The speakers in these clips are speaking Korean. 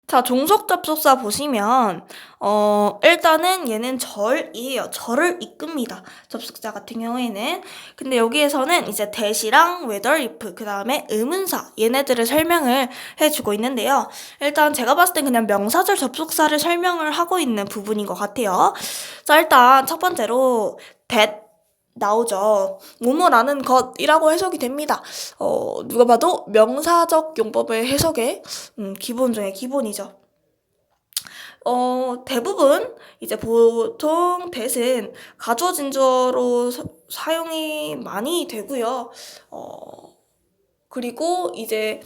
자, 종속 접속사 보시면 일단은 얘는 절이에요. 절을 이끕니다. 접속사 같은 경우에는. 근데 여기에서는 이제 that이랑 whether, if, 그 다음에 의문사 얘네들을 설명을 해주고 있는데요. 일단 제가 봤을 땐 그냥 명사절 접속사를 설명을 하고 있는 부분인 것 같아요. 자, 일단 첫 번째로 that 나오죠. 뭐뭐라는 것이라고 해석이 됩니다. 누가 봐도 명사적 용법의 해석의 기본 중에 기본이죠. 대부분 이제 보통 that은 가주어 진주어로 사용이 많이 되고요. 그리고 이제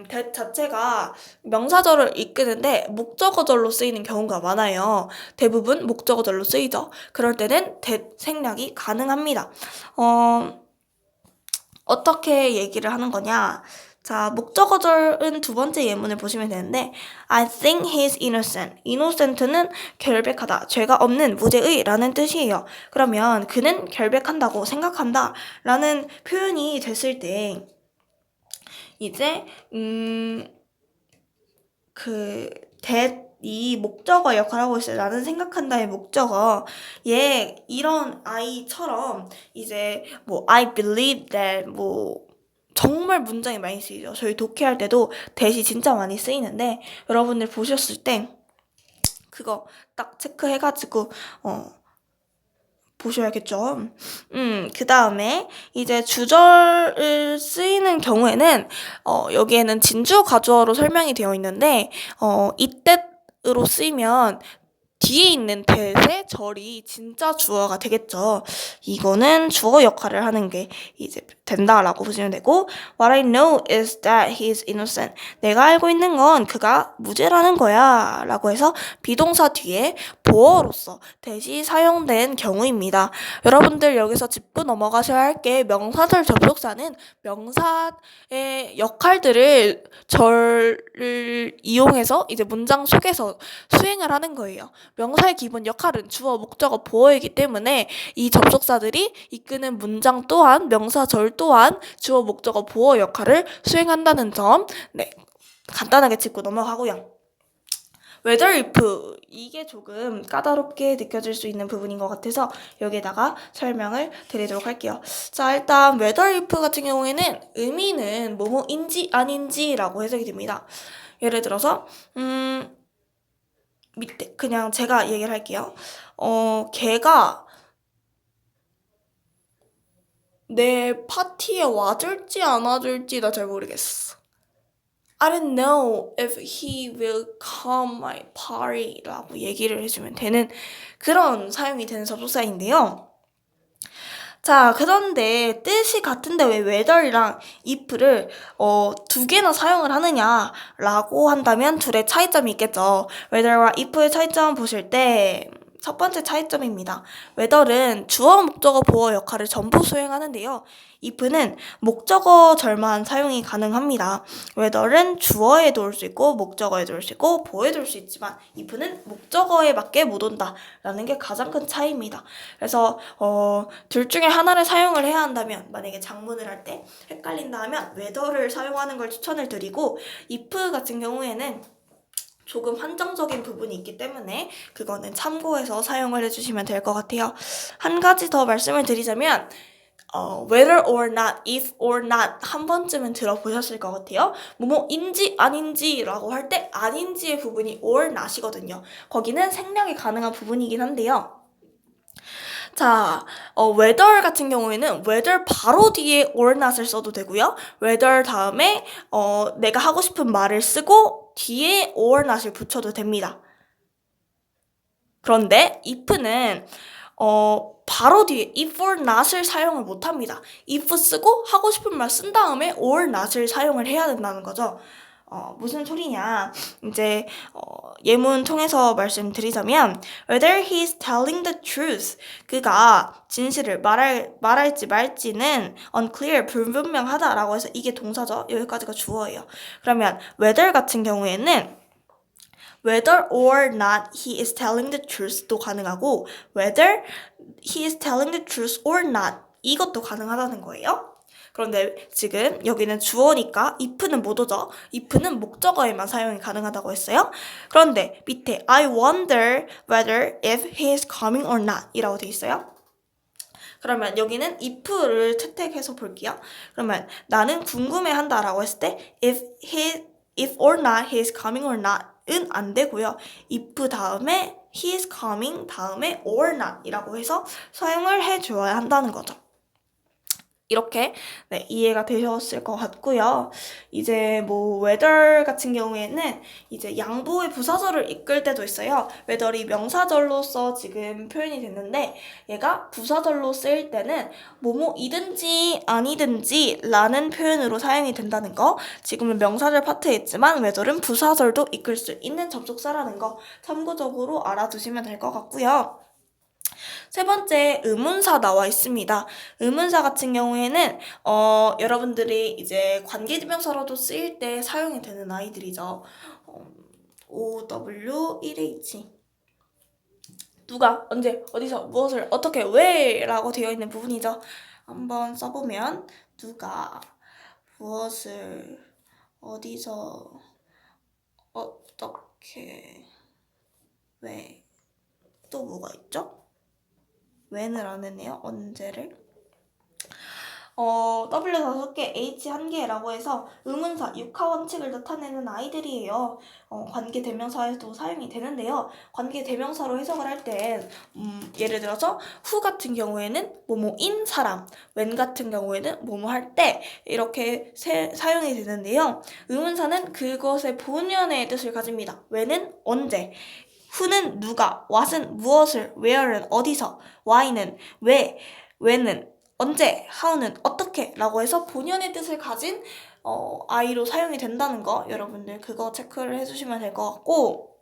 that 자체가 명사절을 이끄는데 목적어절로 쓰이는 경우가 많아요. 대부분 목적어절로 쓰이죠. 그럴 때는 that 생략이 가능합니다. 어떻게 얘기를 하는 거냐? 자, 목적어절은 두 번째 예문을 보시면 되는데 I think he's innocent. innocent는 결백하다, 죄가 없는, 무죄의 라는 뜻이에요. 그러면 그는 결백한다고 생각한다 라는 표현이 됐을 때 이제 that이 목적어 역할을 하고 있어요. 나는 생각한다의 목적어. 얘 이런 I처럼 이제 뭐 I believe that 뭐 정말 문장이 많이 쓰이죠. 저희 독해할 때도 that이 진짜 많이 쓰이는데 여러분들 보셨을 때 그거 딱 체크해가지고 보셔야겠죠. 그 다음에 이제 주절을 쓰이는 경우에는 여기에는 진주 가주어로 설명이 되어 있는데 이때으로 쓰이면 뒤에 있는 that의 절이 진짜 주어가 되겠죠. 이거는 주어 역할을 하는 게 이제 된다라고 보시면 되고 What I know is that he is innocent. 내가 알고 있는 건 그가 무죄라는 거야 라고 해서 비동사 뒤에 보어로서 that이 사용된 경우입니다. 여러분들 여기서 짚고 넘어가셔야 할 게 명사절 접속사는 명사의 역할들을 절을 이용해서 이제 문장 속에서 수행을 하는 거예요. 명사의 기본 역할은 주어, 목적어, 보어이기 때문에 이 접속사들이 이끄는 문장 또한 명사 절 또한 주어, 목적어, 보어 역할을 수행한다는 점 간단하게 짚고 넘어가고요. whether, if 이게 조금 까다롭게 느껴질 수 있는 부분인 것 같아서 여기에다가 설명을 드리도록 할게요. 자, 일단 whether, if 같은 경우에는 의미는 뭐뭐인지 아닌지라고 해석이 됩니다. 예를 들어서 밑에 그냥 제가 얘기를 할게요. 걔가 내 파티에 와줄지 안 와줄지 나 잘 모르겠어. I don't know if he will come my party 라고 얘기를 해주면 되는 그런 사용이 되는 접속사인데요. 자, 그런데 뜻이 같은데 왜 whether이랑 if를 두 개나 사용을 하느냐라고 한다면 둘의 차이점이 있겠죠. whether와 if의 차이점 보실 때 첫 번째 차이점입니다. whether는 주어, 목적어, 보어 역할을 전부 수행하는데요. if는 목적어절만 사용이 가능합니다. whether는 주어에도 올 수 있고 목적어에도 올 수 있고 보어에도 올 수 있지만 if는 목적어에밖에 못 온다라는 게 가장 큰 차이입니다. 그래서 둘 중에 하나를 사용을 해야 한다면 만약에 작문을 할 때 헷갈린다 하면 whether를 사용하는 걸 추천을 드리고 if 같은 경우에는 조금 한정적인 부분이 있기 때문에 그거는 참고해서 사용을 해주시면 될 것 같아요. 한 가지 더 말씀을 드리자면 whether or not, if or not 한 번쯤은 들어보셨을 것 같아요. 뭐뭐인지 아닌지라고 할 때 아닌지의 부분이 or not이거든요. 거기는 생략이 가능한 부분이긴 한데요. 자, whether 같은 경우에는 whether 바로 뒤에 or not을 써도 되고요. whether 다음에 내가 하고 싶은 말을 쓰고 뒤에 or not을 붙여도 됩니다. 그런데 if는 바로 뒤에 if or not을 사용을 못합니다. if 쓰고 하고 싶은 말 쓴 다음에 or not을 사용을 해야 된다는 거죠. 무슨 소리냐? 이제 예문 통해서 말씀드리자면 whether he's telling the truth 그가 진실을 말할지 말지는 unclear 불분명하다라고 해서 이게 동사죠. 여기까지가 주어예요. 그러면 whether 같은 경우에는 whether or not he is telling the truth도 가능하고 whether he is telling the truth or not 이것도 가능하다는 거예요. 그런데 지금 여기는 주어니까 if는 못 오죠. if는 목적어에만 사용이 가능하다고 했어요. 그런데 밑에 I wonder whether if he is coming or not 이라고 돼 있어요. 그러면 여기는 if를 채택해서 볼게요. 그러면 나는 궁금해한다 라고 했을 때 if or not he is coming or not 은 안 되고요. if 다음에 he is coming 다음에 or not 이라고 해서 사용을 해주어야 한다는 거죠. 이렇게 네, 이해가 되셨을 것 같고요. 이제 뭐 whether 같은 경우에는 이제 양보의 부사절을 이끌 때도 있어요. whether이 명사절로서 지금 표현이 됐는데 얘가 부사절로 쓰일 때는 뭐뭐이든지 아니든지 라는 표현으로 사용이 된다는 거. 지금은 명사절 파트에 있지만 whether은 부사절도 이끌 수 있는 접속사라는 거 참고적으로 알아두시면 될 것 같고요. 세 번째 의문사 나와 있습니다. 의문사 같은 경우에는 여러분들이 이제 관계대명사로도 쓰일 때 사용이 되는 아이들이죠. OW1H 누가 언제 어디서 무엇을 어떻게 왜 라고 되어 있는 부분이죠. 한번 써보면 누가 무엇을 어디서 어떻게 왜 또 뭐가 있죠? when을 안 했네요. 언제를. W 5개, H 1개라고 해서 의문사, 육하 원칙을 나타내는 아이들이에요. 관계대명사에도 사용이 되는데요. 관계대명사로 해석을 할 때 예를 들어서 who 같은 경우에는 뭐뭐인 사람, when 같은 경우에는 뭐뭐 할 때 이렇게 사용이 되는데요. 의문사는 그것의 본연의 뜻을 가집니다. when은 언제, who는 누가, what은 무엇을, where는 어디서, why는 왜, when은 언제, how는 어떻게 라고 해서 본연의 뜻을 가진 아이로 사용이 된다는 거 여러분들 그거 체크를 해주시면 될 것 같고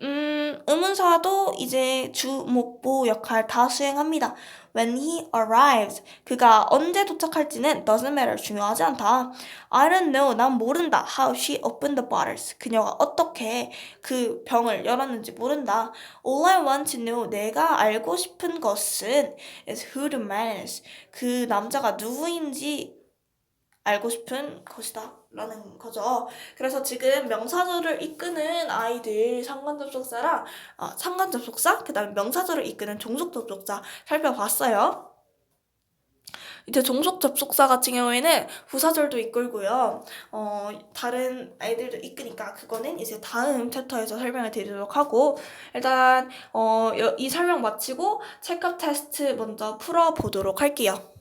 의문사도 이제 주, 목, 보 역할 다 수행합니다. When he arrives, 그가 언제 도착할지는 doesn't matter, 중요하지 않다. I don't know, 난 모른다. How she opened the bottles, 그녀가 어떻게 그 병을 열었는지 모른다. All I want to know, 내가 알고 싶은 것은 is who the man is, 그 남자가 누구인지 알고 싶은 것이다 라는 거죠. 그래서 지금 명사절을 이끄는 아이들 상관접속사랑 상관접속사 그 다음에 명사절을 이끄는 종속접속사 살펴봤어요. 이제 종속접속사 같은 경우에는 부사절도 이끌고요. 다른 아이들도 이끄니까 그거는 이제 다음 챕터에서 설명을 드리도록 하고 일단 이 설명 마치고 체크업 테스트 먼저 풀어보도록 할게요.